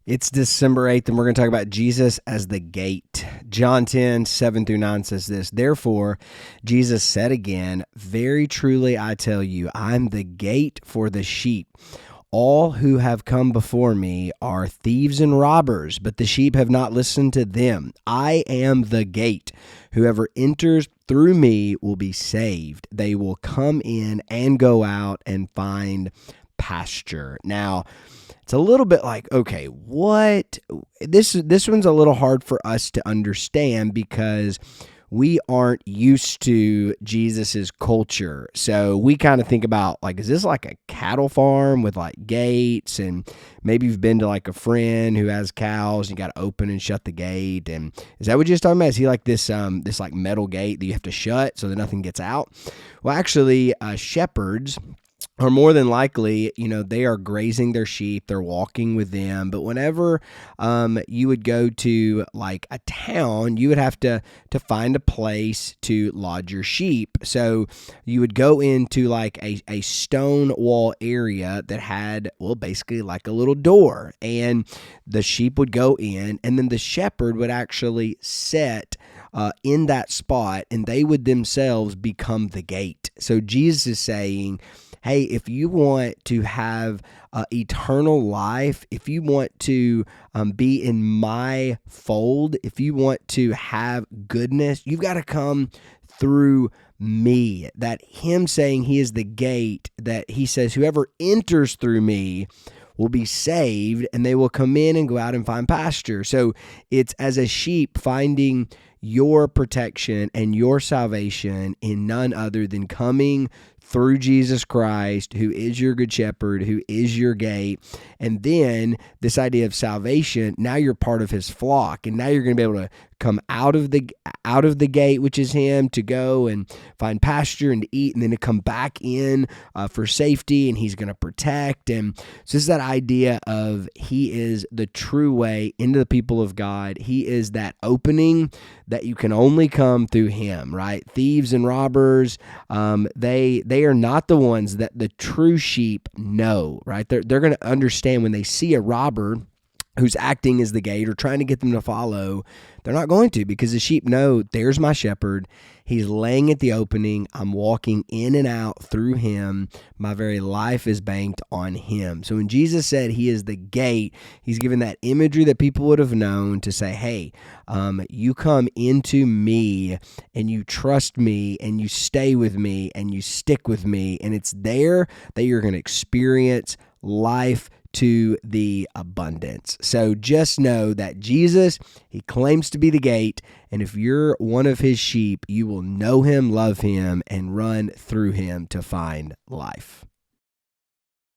It's December 8th, and we're going to talk about Jesus as the gate. John 10:7-9 says this, "Therefore, Jesus said again, very truly I tell you, I'm the gate for the sheep. All who have come before me are thieves and robbers, but the sheep have not listened to them. I am the gate. Whoever enters through me will be saved. They will come in and go out and find pasture." Now, it's a little bit like, okay, what? This one's a little hard for us to understand because we aren't used to Jesus's culture. So we kind of think about, like, is this like a cattle farm with like gates? And maybe you've been to like a friend who has cows and you got to open and shut the gate. And is that what you're talking about? Is he like this like metal gate that you have to shut so that nothing gets out? Well, actually, shepherds or more than likely, they are grazing their sheep, they're walking with them. But whenever you would go to like a town, you would have to find a place to lodge your sheep. So you would go into like a stone wall area that had, well, basically like a little door, and the sheep would go in, and then the shepherd would actually set in that spot, and they would themselves become the gate. So Jesus is saying, hey, if you want to have eternal life, if you want to be in my fold, if you want to have goodness, you've got to come through me. That him saying he is the gate, that he says whoever enters through me will be saved, and they will come in and go out and find pasture. So it's as a sheep finding your protection and your salvation in none other than coming through Jesus Christ, who is your good shepherd, who is your gate. And then this idea of salvation, now you're part of his flock, and now you're going to be able to come out of the gate, which is him, to go and find pasture and to eat, and then to come back in for safety, and he's going to protect. And so this is that idea of he is the true way into the people of God. He is that opening that you can only come through him, right? Thieves and robbers, they are not the ones that the true sheep know, right? They're going to understand when they see a robber who's acting as the gate or trying to get them to follow. They're not going to, because the sheep know there's my shepherd. He's laying at the opening. I'm walking in and out through him. My very life is banked on him. So when Jesus said he is the gate, he's given that imagery that people would have known to say, hey, you come into me and you trust me and you stay with me and you stick with me. And it's there that you're going to experience life to the abundance. So just know that Jesus, he claims to be the gate, and if you're one of his sheep, you will know him, love him, and run through him to find life.